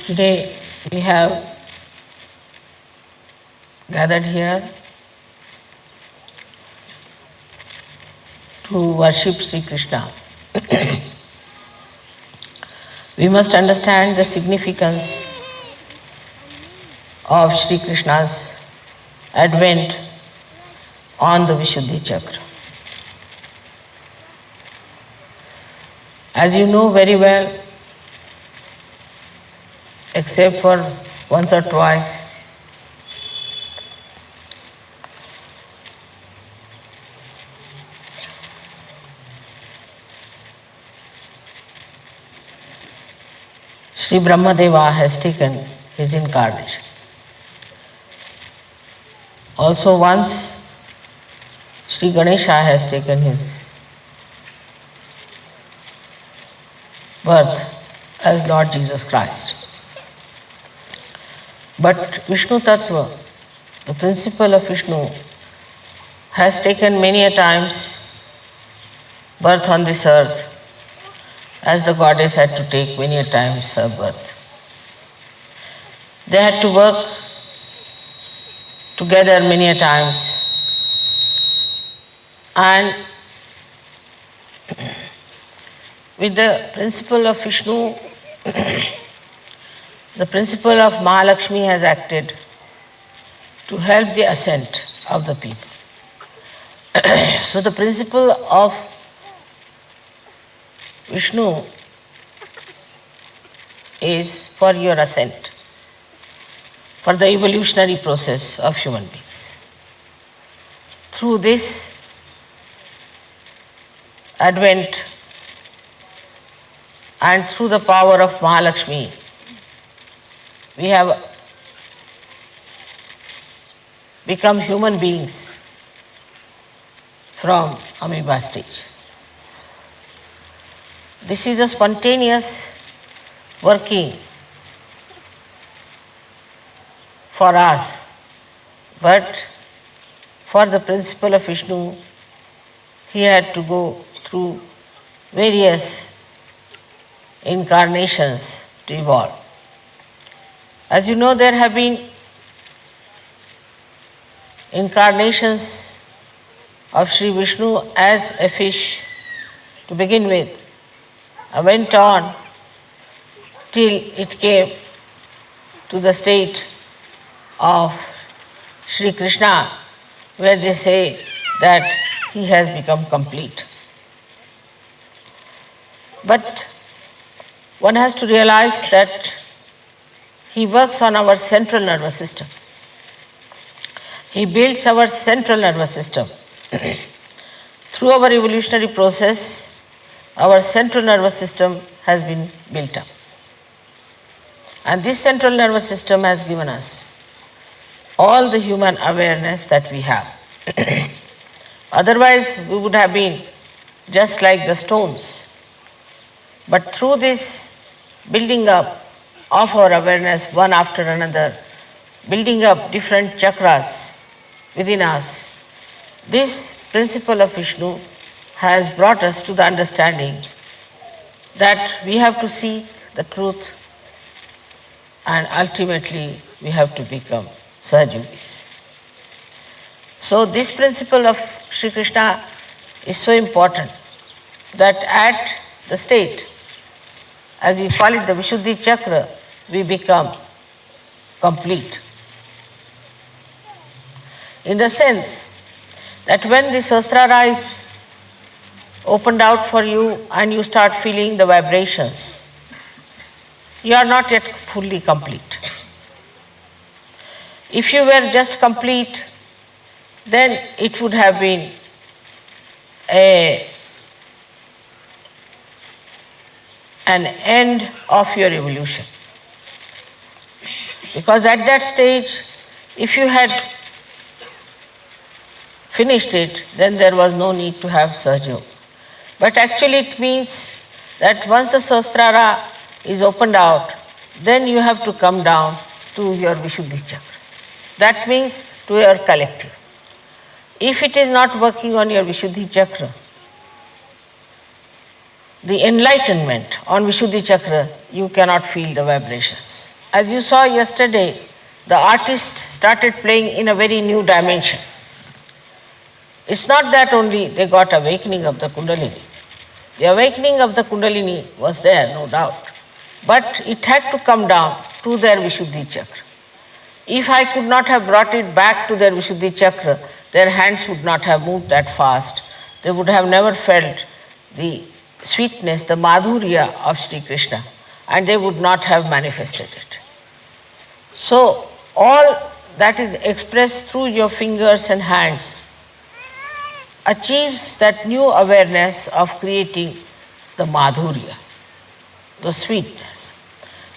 Today we have gathered here to worship Sri Krishna. We must understand the significance of Sri Krishna's advent on the Vishuddhi Chakra. As you know very well, except for once or twice, Sri Brahmadeva has taken his incarnation. Also once Sri Ganesha has taken his birth as Lord Jesus Christ. But Vishnu Tattva, the principle of Vishnu, has taken many a times birth on this earth, as the goddess had to take many a times her birth. They had to work together many a times, and with the principle of Vishnu, the principle of Mahalakshmi has acted to help the ascent of the people. So the principle of Vishnu is for your ascent, for the evolutionary process of human beings. Through this advent and through the power of Mahalakshmi, we have become human beings from amoeba stage. This is a spontaneous working for us, but for the principle of Vishnu, he had to go through various incarnations to evolve. As you know, there have been incarnations of Sri Vishnu as a fish to begin with, and went on till it came to the state of Sri Krishna, where they say that he has become complete. But one has to realize that he works on our central nervous system. He builds our central nervous system. Through our evolutionary process, our central nervous system has been built up. And this central nervous system has given us all the human awareness that we have. Otherwise, we would have been just like the stones. But through this building up of our awareness, one after another, building up different chakras within us, this principle of Vishnu has brought us to the understanding that we have to seek the truth and ultimately we have to become Sahajogis. So this principle of Sri Krishna is so important that at the state, as we call it the Vishuddhi Chakra, we become complete. In the sense that when the Sahasrara is opened out for you and you start feeling the vibrations, you are not yet fully complete. If you were just complete, then it would have been an end of your evolution. Because at that stage, if you had finished it, then there was no need to have Sahajog. But actually it means that once the Sahasrara is opened out, then you have to come down to your Vishuddhi Chakra. That means to your collective. If it is not working on your Vishuddhi Chakra, the enlightenment on Vishuddhi Chakra, you cannot feel the vibrations. As you saw yesterday, the artist started playing in a very new dimension. It's not that only they got awakening of the Kundalini. The awakening of the Kundalini was there, no doubt. But it had to come down to their Vishuddhi Chakra. If I could not have brought it back to their Vishuddhi Chakra, their hands would not have moved that fast. They would have never felt the sweetness, the madhurya of Sri Krishna, and they would not have manifested it. So, all that is expressed through your fingers and hands achieves that new awareness of creating the madhurya, the sweetness.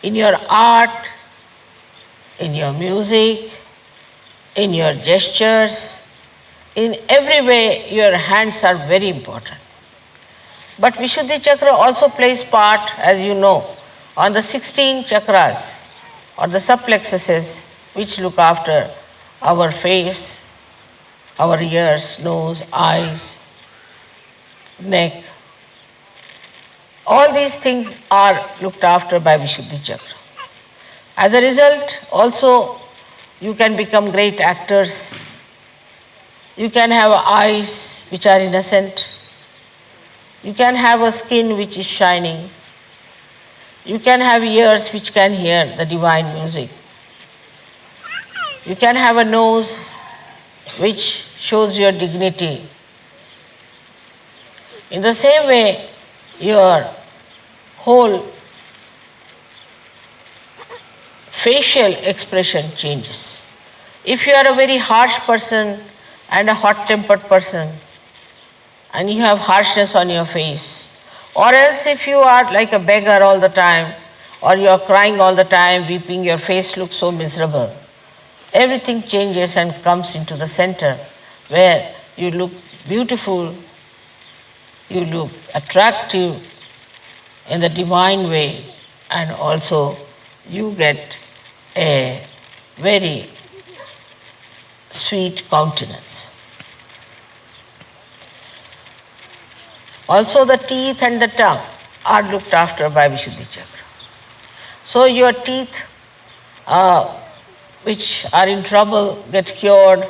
In your art, in your music, in your gestures, in every way your hands are very important. But Vishuddhi Chakra also plays part, as you know, on the 16 chakras or the subplexuses which look after our face, our ears, nose, eyes, neck. All these things are looked after by Vishuddhi Chakra. As a result, also, you can become great actors. You can have eyes which are innocent. You can have a skin which is shining. You can have ears which can hear the divine music. You can have a nose which shows your dignity. In the same way, your whole facial expression changes. If you are a very harsh person and a hot-tempered person, and you have harshness on your face, or else if you are like a beggar all the time, or you are crying all the time, weeping, your face looks so miserable, everything changes and comes into the center where you look beautiful, you look attractive in the divine way, and also you get a very sweet countenance. Also the teeth and the tongue are looked after by Vishuddhi Chakra. So your teeth which are in trouble get cured.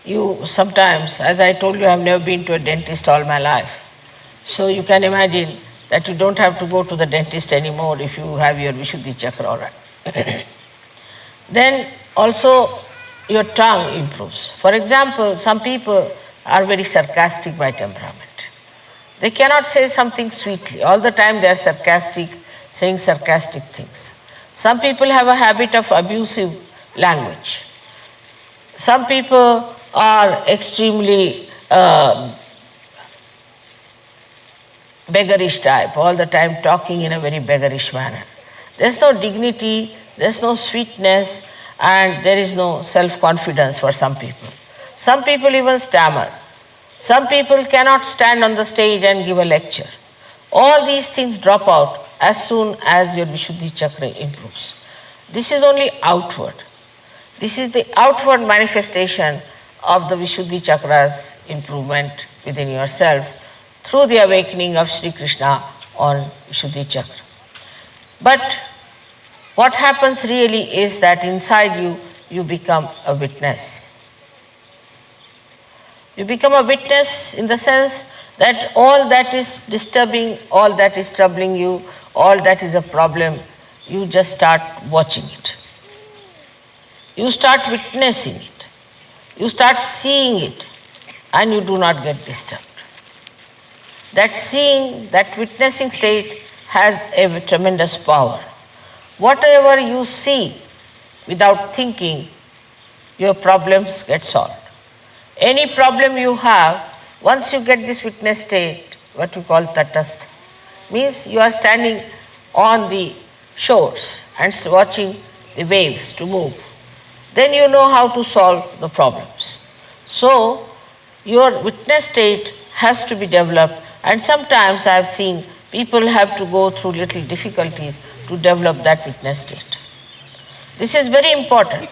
You sometimes, as I told you, I have never been to a dentist all my life. So you can imagine that you don't have to go to the dentist anymore if you have your Vishuddhi Chakra all right. Then also your tongue improves. For example, some people are very sarcastic by temperament. They cannot say something sweetly. All the time they are sarcastic, saying sarcastic things. Some people have a habit of abusive language. Some people are extremely beggarish type, all the time talking in a very beggarish manner. There's no dignity, there's no sweetness, and there is no self-confidence for some people. Some people even stammer. Some people cannot stand on the stage and give a lecture. All these things drop out as soon as your Vishuddhi Chakra improves. This is only outward. This is the outward manifestation of the Vishuddhi Chakra's improvement within yourself through the awakening of Sri Krishna on Vishuddhi Chakra. But what happens really is that inside you, you become a witness. You become a witness in the sense that all that is disturbing, all that is troubling you, all that is a problem, you just start watching it. You start witnessing it. You start seeing it, and you do not get disturbed. That seeing, that witnessing state has a tremendous power. Whatever you see without thinking, your problems get solved. Any problem you have, once you get this witness state, what we call tatastha, means you are standing on the shores and watching the waves to move. Then you know how to solve the problems. So, your witness state has to be developed, and sometimes I have seen people have to go through little difficulties to develop that witness state. This is very important,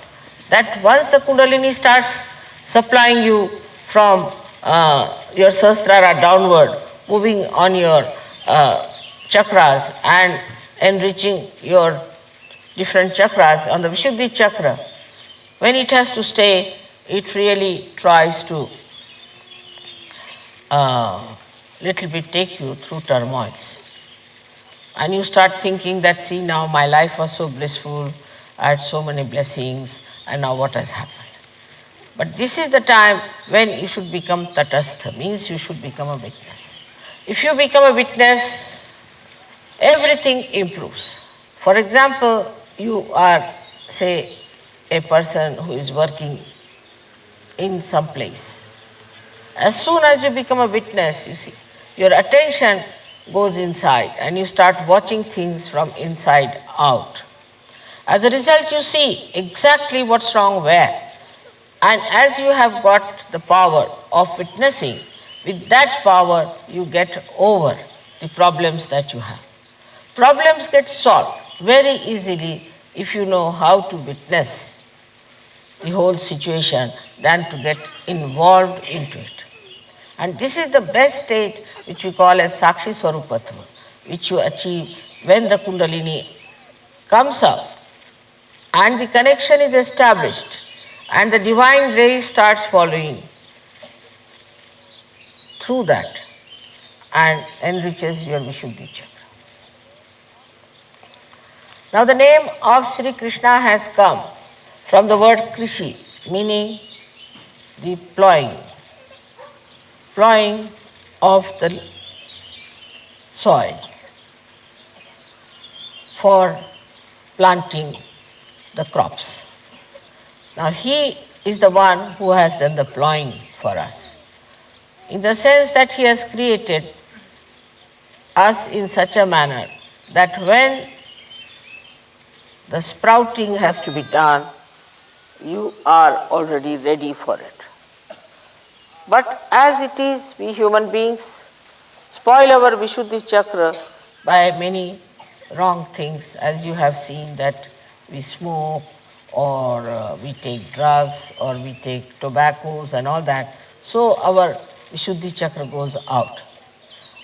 that once the Kundalini starts supplying you from your Sahasrara downward, moving on your chakras and enriching your different chakras on the Vishuddhi chakra, when it has to stay, it really tries to little bit take you through turmoils. And you start thinking that, see, now my life was so blissful, I had so many blessings, and now what has happened? But this is the time when you should become tatastha, means you should become a witness. If you become a witness, everything improves. For example, you are, say, a person who is working in some place. As soon as you become a witness, you see, your attention goes inside and you start watching things from inside out. As a result, you see exactly what's wrong where. And as you have got the power of witnessing, with that power you get over the problems that you have. Problems get solved very easily if you know how to witness the whole situation than to get involved into it. And this is the best state which we call as Sakshi Swarupatva, which you achieve when the Kundalini comes up and the connection is established and the divine ray starts following through that and enriches your Vishuddhi chakra. Now the name of Sri Krishna has come from the word Krishi, meaning the plowing of the soil for planting the crops. Now he is the one who has done the plowing for us, in the sense that he has created us in such a manner that when the sprouting has to be done, you are already ready for it. But as it is, we human beings spoil our Vishuddhi chakra by many wrong things, as you have seen that we smoke or we take drugs or we take tobaccos and all that. So our Vishuddhi chakra goes out.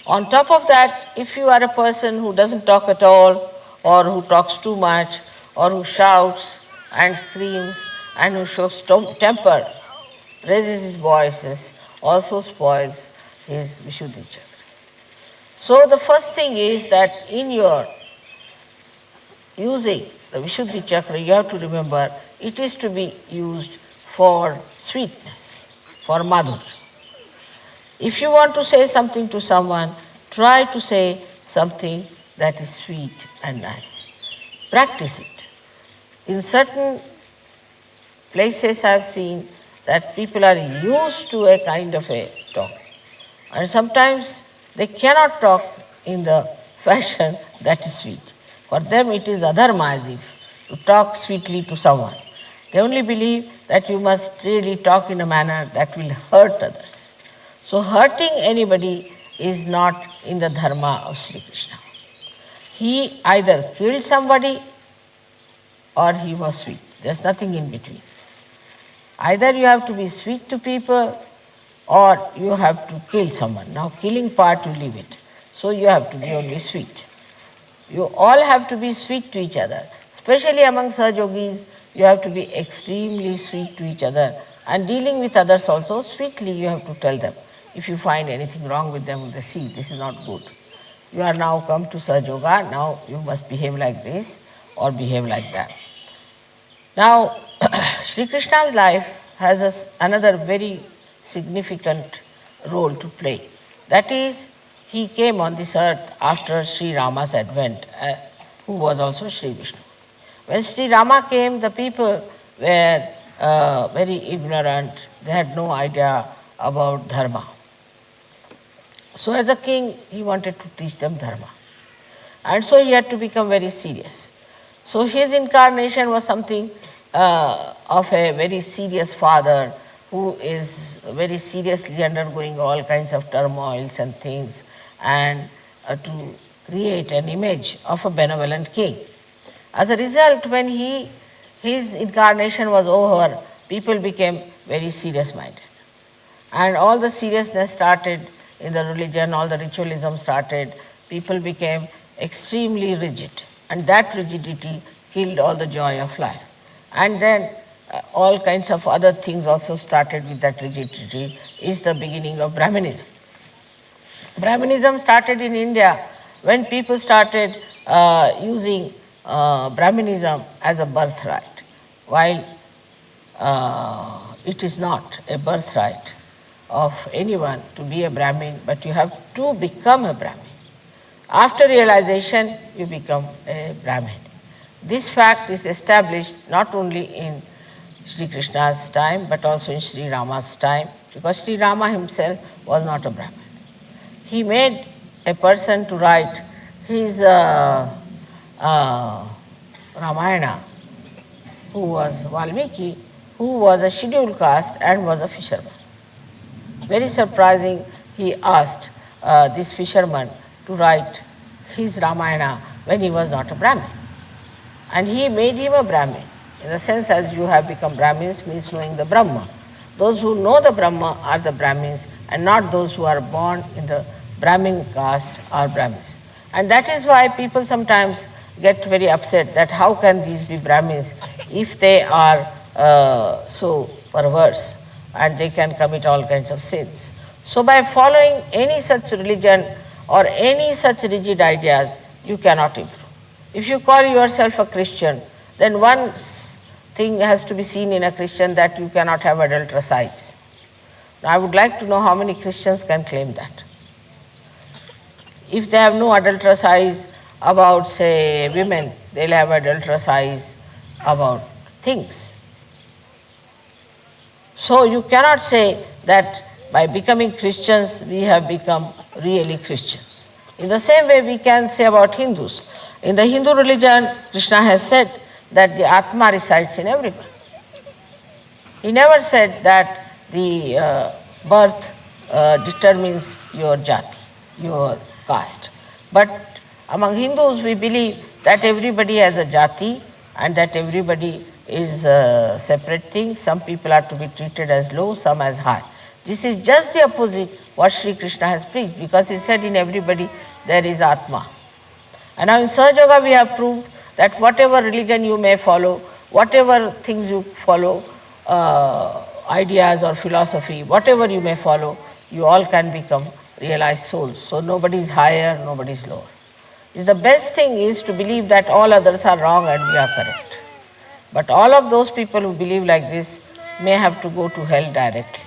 On top of that, if you are a person who doesn't talk at all or who talks too much or who shouts and screams and who shows temper, raises his voices, also spoils his Vishuddhi chakra. So the first thing is that in your using the Vishuddhi chakra, you have to remember it is to be used for sweetness, for madhurya. If you want to say something to someone, try to say something that is sweet and nice. Practice it. In certain places I have seen that people are used to a kind of a talk. And sometimes they cannot talk in the fashion that is sweet. For them it is adharma, as if to talk sweetly to someone. They only believe that you must really talk in a manner that will hurt others. So hurting anybody is not in the dharma of Sri Krishna. He either killed somebody or he was sweet. There's nothing in between. Either you have to be sweet to people or you have to kill someone. Now killing part you leave it. So you have to be only sweet. You all have to be sweet to each other. Especially among Sahajogis, you have to be extremely sweet to each other. And dealing with others also, sweetly you have to tell them. If you find anything wrong with them, they see this is not good. You are now come to Sahajoga, now you must behave like this or behave like that. Now, Sri Krishna's life has another very significant role to play. That is, he came on this earth after Sri Rama's advent, who was also Sri Vishnu. When Sri Rama came, the people were very ignorant. They had no idea about dharma. So as a king, he wanted to teach them dharma. And so he had to become very serious. So his incarnation was something of a very serious father who is very seriously undergoing all kinds of turmoils and things, and to create an image of a benevolent king. As a result, when his incarnation was over, people became very serious-minded. And all the seriousness started in the religion, all the ritualism started people became extremely rigid, and that rigidity killed all the joy of life. And then all kinds of other things also started with that rigidity, is the beginning of Brahminism. Brahminism started in India when people started using Brahminism as a birthright, while it is not a birthright of anyone to be a Brahmin, but you have to become a Brahmin. After realization, you become a Brahmin. This fact is established not only in Sri Krishna's time, but also in Sri Rama's time, because Sri Rama himself was not a Brahmin. He made a person to write his Ramayana, who was Valmiki, who was a scheduled caste and was a fisherman. Very surprising, he asked this fisherman to write his Ramayana when he was not a Brahmin. And he made him a Brahmin. In the sense, as you have become Brahmins, means knowing the Brahma. Those who know the Brahma are the Brahmins, and not those who are born in the Brahmin caste are Brahmins. And that is why people sometimes get very upset that how can these be Brahmins if they are so perverse and they can commit all kinds of sins. So by following any such religion or any such rigid ideas, you cannot improve. If you call yourself a Christian, then one thing has to be seen in a Christian, that you cannot have adulterous eyes. Now I would like to know how many Christians can claim that. If they have no adulterous eyes about, say, women, they'll have adulterous eyes about things. So you cannot say that by becoming Christians, we have become really Christians. In the same way, we can say about Hindus. In the Hindu religion, Krishna has said that the Atma resides in everyone. He never said that the birth determines your jati, your caste. But among Hindus, we believe that everybody has a jati and that everybody is a separate thing. Some people are to be treated as low, some as high. This is just the opposite what Sri Krishna has preached, because he said in everybody there is Atma. And now in Sahaja Yoga we have proved that whatever religion you may follow, whatever things you follow, ideas or philosophy, whatever you may follow, you all can become realized souls. So nobody is higher, nobody is lower. The best thing is to believe that all others are wrong and we are correct. But all of those people who believe like this may have to go to hell directly,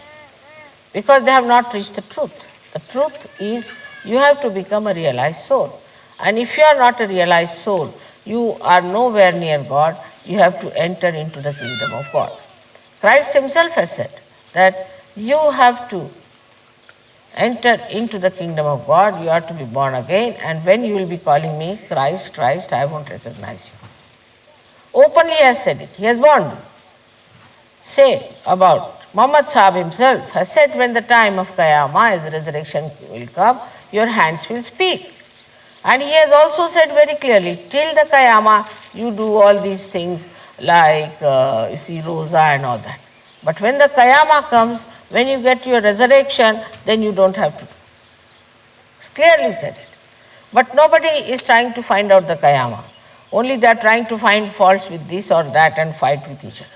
because they have not reached the truth. The truth is you have to become a realized soul. And if you are not a realized soul, you are nowhere near God. You have to enter into the kingdom of God. Christ himself has said that you have to enter into the kingdom of God, you have to be born again, and when you will be calling me Christ, Christ, I won't recognize you. Openly has said it, he has warned you. Say about Muhammad Sahib himself has said, when the time of Qiyamah, his resurrection will come, your hands will speak. And he has also said very clearly, till the Qiyamah, you do all these things like, you see, Rosa and all that. But when the Qiyamah comes, when you get your resurrection, then you don't have to do. It's clearly said it. But nobody is trying to find out the Qiyamah. Only they are trying to find faults with this or that and fight with each other.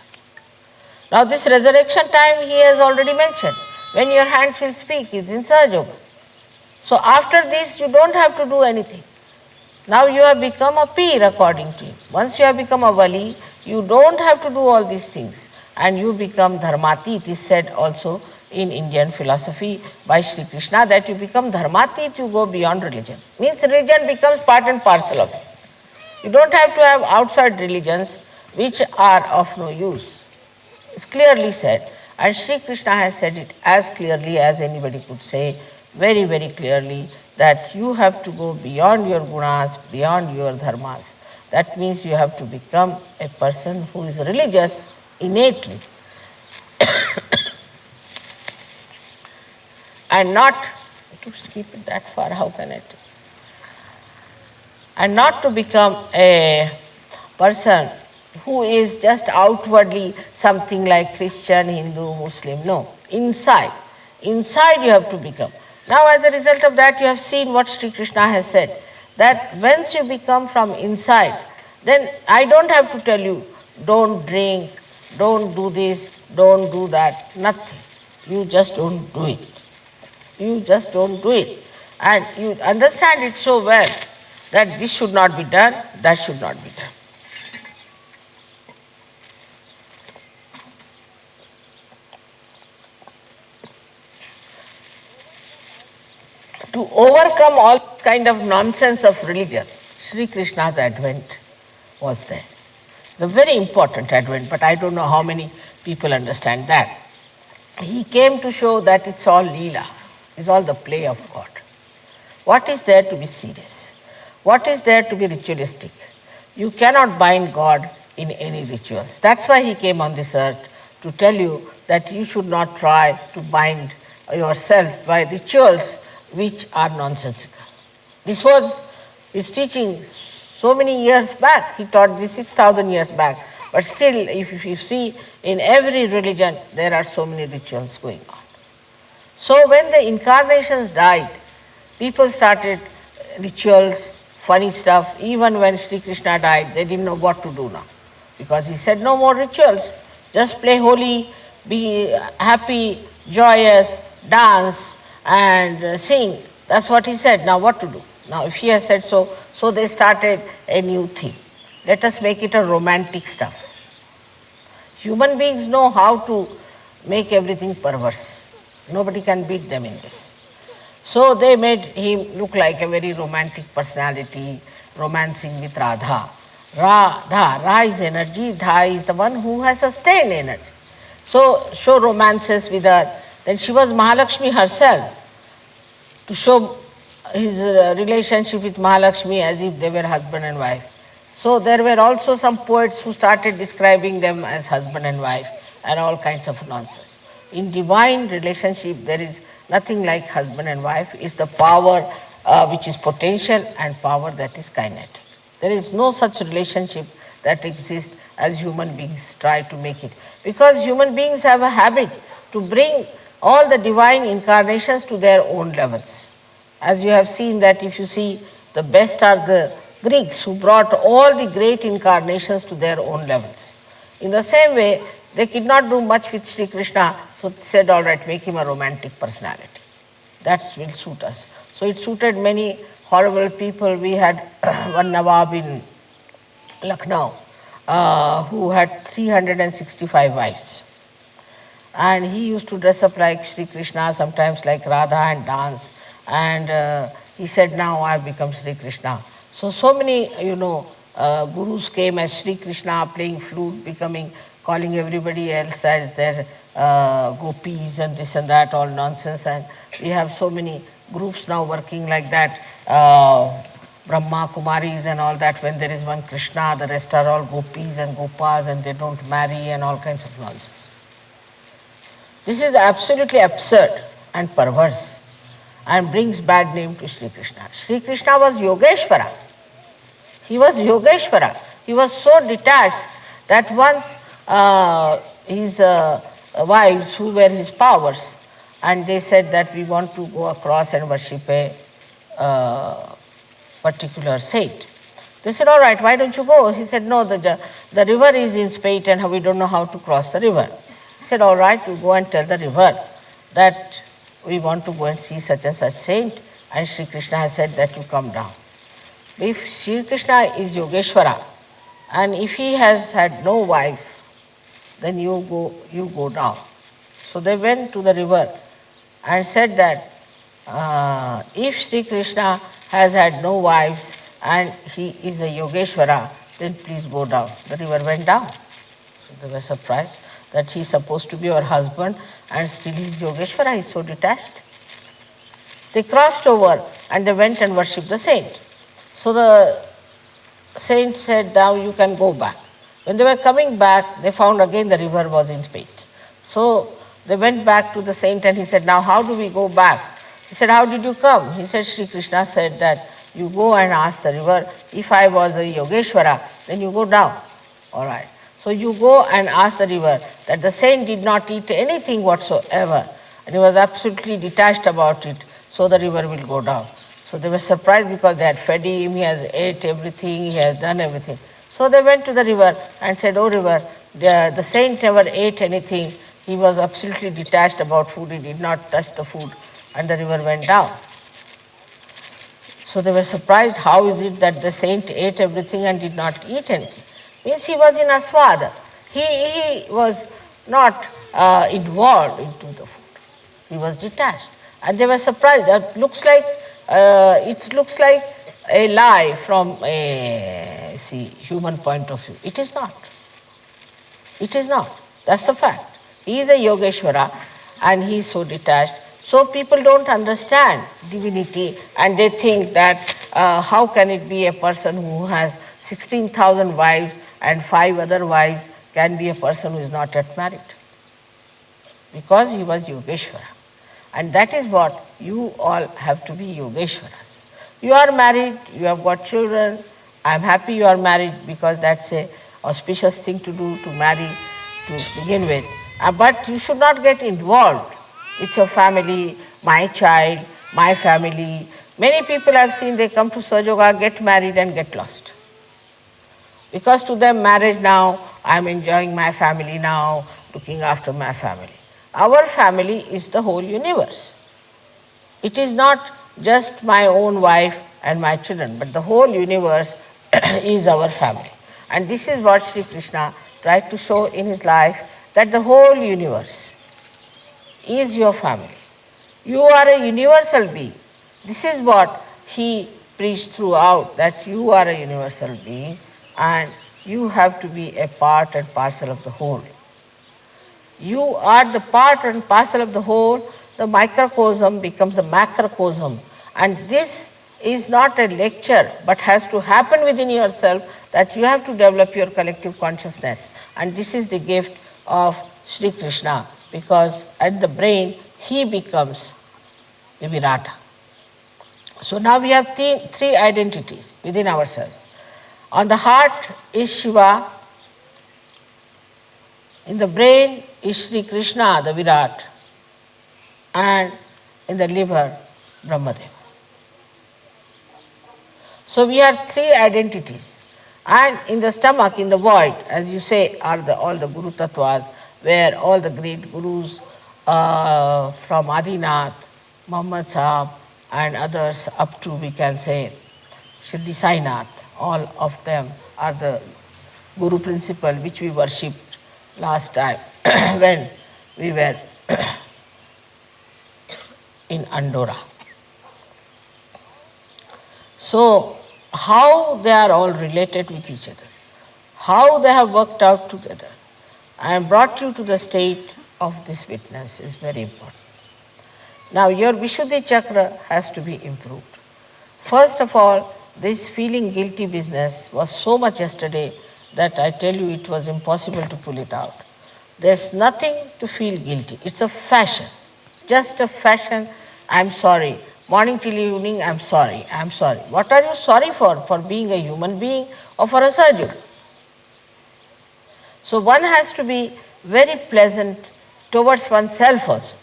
Now this resurrection time he has already mentioned. When your hands will speak, it's in Sahaja Yoga. So after this, you don't have to do anything. Now you have become a peer according to him. Once you have become a wali, you don't have to do all these things. And you become dharmati. It is said also in Indian philosophy by Sri Krishna that you become dharmati, you go beyond religion. Means religion becomes part and parcel of it. You don't have to have outside religions which are of no use. It's clearly said. And Sri Krishna has said it as clearly as anybody could say, very, very clearly, that you have to go beyond your gunas, beyond your dharmas. That means you have to become a person who is religious innately. And not to keep it that far, how can I tell? And not to become a person who is just outwardly something like Christian, Hindu, Muslim. No, inside you have to become. Now, as a result of that, you have seen what Sri Krishna has said, that once you become from inside, then I don't have to tell you, don't drink, don't do this, don't do that, nothing. You just don't do it. You just don't do it. And you understand it so well that this should not be done, that should not be done. To overcome all kind of nonsense of religion, Sri Krishna's advent was there. It's a very important advent, but I don't know how many people understand that. He came to show that it's all Leela, it's all the play of God. What is there to be serious? What is there to be ritualistic? You cannot bind God in any rituals. That's why he came on this earth, to tell you that you should not try to bind yourself by rituals which are nonsensical. This was his teaching so many years back. He taught this 6,000 years back. But still, if you see, in every religion, there are so many rituals going on. So when the incarnations died, people started rituals, funny stuff. Even when Sri Krishna died, they didn't know what to do now. Because he said, no more rituals. Just play holy, be happy, joyous, dance, and sing. That's what he said. Now what to do? Now if he has said so, so they started a new thing. Let us make it a romantic stuff. Human beings know how to make everything perverse. Nobody can beat them in this. So they made him look like a very romantic personality, romancing with Radha. Ra is energy, Dha is the one who has sustained energy. So show romances with her. Then she was Mahalakshmi herself, to show his relationship with Mahalakshmi as if they were husband and wife. So there were also some poets who started describing them as husband and wife and all kinds of nonsense. In divine relationship, there is nothing like husband and wife. It's the power which is potential and power that is kinetic. There is no such relationship that exists as human beings try to make it. Because human beings have a habit to bring all the divine incarnations to their own levels. As you have seen that if you see, the best are the Greeks who brought all the great incarnations to their own levels. In the same way, they could not do much with Sri Krishna, so they said, all right, make him a romantic personality. That will suit us. So it suited many horrible people. We had one Nawab in Lucknow who had 365 wives. And he used to dress up like Sri Krishna, sometimes like Radha, and dance. And he said, now I have become Sri Krishna. So many, gurus came as Sri Krishna, playing flute, calling everybody else as their gopis and this and that, all nonsense. And we have so many groups now working like that, Brahma, Kumaris and all that. When there is one Krishna, the rest are all gopis and gopas and they don't marry and all kinds of nonsense. This is absolutely absurd and perverse and brings bad name to Sri Krishna. Sri Krishna was Yogeshwara. He was Yogeshwara. He was so detached that once his wives, who were his powers, and they said that we want to go across and worship a particular saint. They said, all right, why don't you go? He said, no, the river is in spate and we don't know how to cross the river. He said, all right, you go and tell the river that we want to go and see such and such saint, and Sri Krishna has said that you come down. If Sri Krishna is Yogeshwara, and if he has had no wife, then you go down. So they went to the river and said that if Sri Krishna has had no wives and he is a Yogeshwara, then please go down. The river went down. So they were surprised that he is supposed to be your husband and still he is Yogeshwara, he is so detached. They crossed over and they went and worshipped the saint. So the saint said, now you can go back. When they were coming back, they found again the river was in spate. So they went back to the saint and he said, now how do we go back? He said, how did you come? He said, Sri Krishna said that you go and ask the river, if I was a Yogeshwara, then you go down. All right. So you go and ask the river that the saint did not eat anything whatsoever, and he was absolutely detached about it. so the river will go down. So they were surprised because they had fed him, he has ate everything, he has done everything. So they went to the river and said, "Oh river, the saint never ate anything. He was absolutely detached about food. He did not touch the food." And the river went down. So they were surprised, how is it that the saint ate everything and did not eat anything? Means he was in aswada. He was not involved into the food. He was detached. And they were surprised. That looks like, it looks like a lie from a human point of view. It is not. It is not. That's a fact. He is a Yogeshwara and he is so detached. So people don't understand divinity and they think that how can it be a person who has 16,000 wives and 5 other wives can be a person who is not yet married? Because he was Yogeshwara. And that is what you all have to be, Yogeshwaras. You are married, you have got children. I am happy you are married because that's a auspicious thing to do, to marry to begin with. But you should not get involved with your family, my child, my family. Many people I have seen, they come to Sahaja, get married and get lost. Because to them, marriage now, I am enjoying my family now, looking after my family. Our family is the whole universe. It is not just my own wife and my children, but the whole universe is our family. And this is what Sri Krishna tried to show in his life, that the whole universe is your family. You are a universal being. This is what he preached throughout, that you are a universal being and you have to be a part and parcel of the whole. You are the part and parcel of the whole. The microcosm becomes a macrocosm. And this is not a lecture, but has to happen within yourself, that you have to develop your collective consciousness. And this is the gift of Sri Krishna, because at the brain, he becomes the Virata. So now we have three identities within ourselves. On the heart is Shiva. In the brain is Sri Krishna, the Virat. And in the liver, Brahmadeva. So we have three identities. And in the stomach, in the void, as you say, are all the Guru Tattvas, where all the great Gurus from Adinath, Muhammad Sahab, and others up to, we can say, Shirdi Sainath, all of them are the Guru principle which we worshipped last time when we were in Andorra. So, how they are all related with each other, how they have worked out together and brought you to the state of this witness is very important. Now, your Vishuddhi Chakra has to be improved. First of all, this feeling guilty business was so much yesterday that I tell you it was impossible to pull it out. There's nothing to feel guilty. It's a fashion, just a fashion. I'm sorry. Morning till evening, I'm sorry, I'm sorry. What are you sorry for? For being a human being or for a surgeon? So one has to be very pleasant towards oneself also.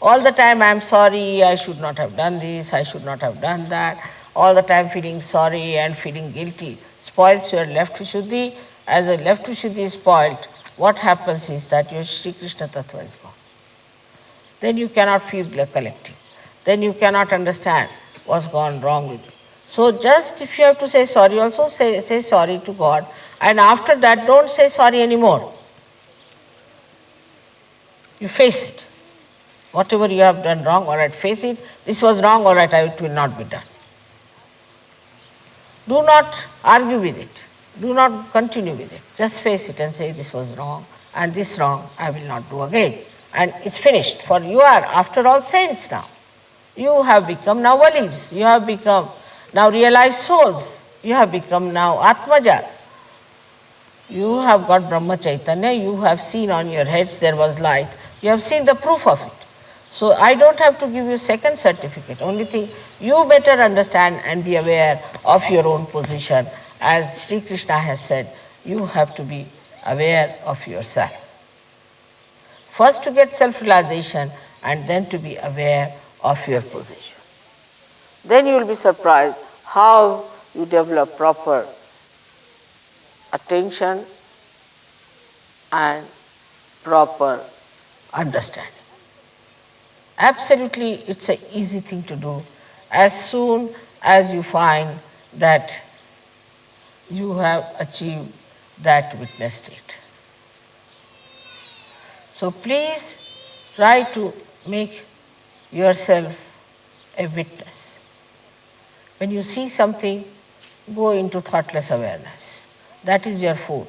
All the time I'm sorry, I should not have done this, I should not have done that. All the time feeling sorry and feeling guilty spoils your left Vishuddhi. As a left Vishuddhi is spoiled, what happens is that your Sri Krishna Tattva is gone. Then you cannot feel the collective. Then you cannot understand what's gone wrong with you. So just if you have to say sorry, also say sorry to God. And after that, don't say sorry anymore. You face it. Whatever you have done wrong, all right, face it. This was wrong, all right, it will not be done. Do not argue with it. Do not continue with it. Just face it and say this was wrong and this wrong I will not do again. And it's finished. For you are, after all, saints now. You have become now Valis. You have become now realized souls. You have become now Atmajas. You have got Brahma Chaitanya. You have seen on your heads there was light. You have seen the proof of it. So I don't have to give you second certificate. Only thing, you better understand and be aware of your own position. As Sri Krishna has said, you have to be aware of yourself. First to get self-realization and then to be aware of your position. then you will be surprised how you develop proper attention and proper understanding. Absolutely, it's an easy thing to do as soon as you find that you have achieved that witness state. So please try to make yourself a witness. When you see something, go into thoughtless awareness. That is your food.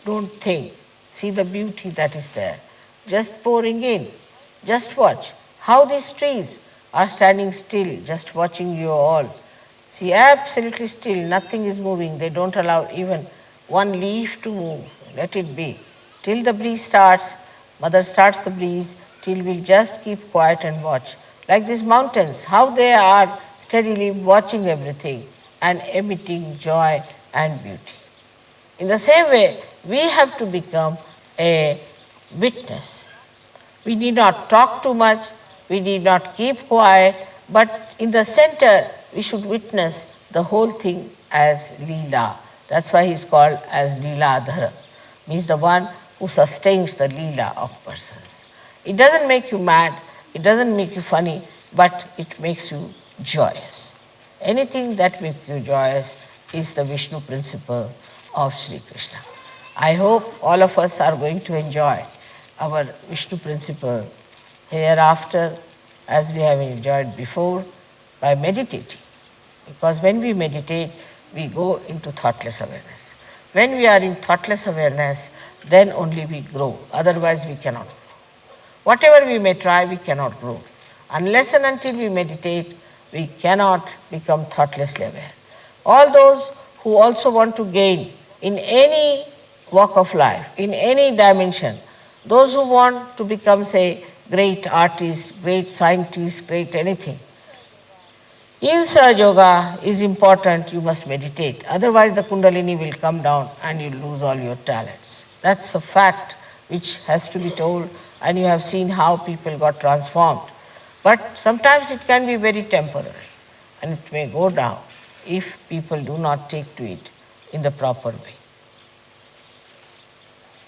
Don't think. See the beauty that is there. Just pouring in. Just watch how these trees are standing still, just watching you all. See, absolutely still, nothing is moving. They don't allow even one leaf to move. Let it be. Till the breeze starts, mother starts the breeze, till we'll just keep quiet and watch. Like these mountains, how they are steadily watching everything and emitting joy and beauty. In the same way, we have to become a witness. We need not talk too much, we need not keep quiet, but in the center, we should witness the whole thing as Leela. That's why he's called as Leeladhara, means the one who sustains the Leela of persons. It doesn't make you mad, it doesn't make you funny, but it makes you joyous. Anything that makes you joyous is the Vishnu principle of Sri Krishna. I hope all of us are going to enjoy our Vishnu principle hereafter as we have enjoyed before by meditating. Because when we meditate, we go into thoughtless awareness. When we are in thoughtless awareness, then only we grow. Otherwise, we cannot grow. Whatever we may try, we cannot grow. Unless and until we meditate, we cannot become thoughtlessly aware. All those who also want to gain in any walk of life, in any dimension, those who want to become, say, great artist, great scientist, great anything, in Sahaja Yoga is important, you must meditate. Otherwise, the Kundalini will come down and you lose all your talents. That's a fact which has to be told, and you have seen how people got transformed. But sometimes it can be very temporary, and it may go down if people do not take to it in the proper way.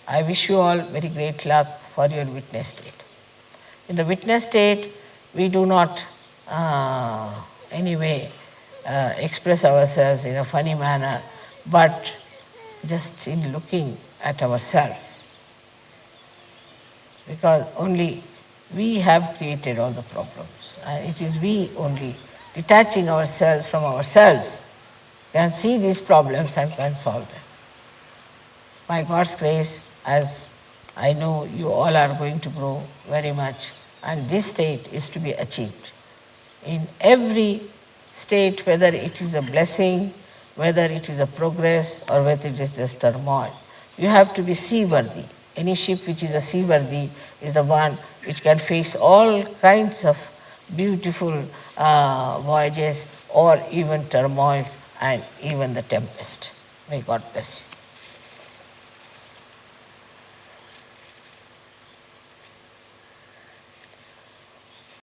I wish you all very great luck for your witness state. In the witness state, we do not anyway express ourselves in a funny manner, but just in looking at ourselves. Because only we have created all the problems. And it is we only, detaching ourselves from ourselves, can see these problems and can solve them. By God's grace, as I know you all are going to grow very much, and this state is to be achieved. In every state, whether it is a blessing, whether it is a progress, or whether it is just turmoil, you have to be seaworthy. Any ship which is a seaworthy is the one which can face all kinds of beautiful voyages or even turmoils and even the tempest. May God bless you.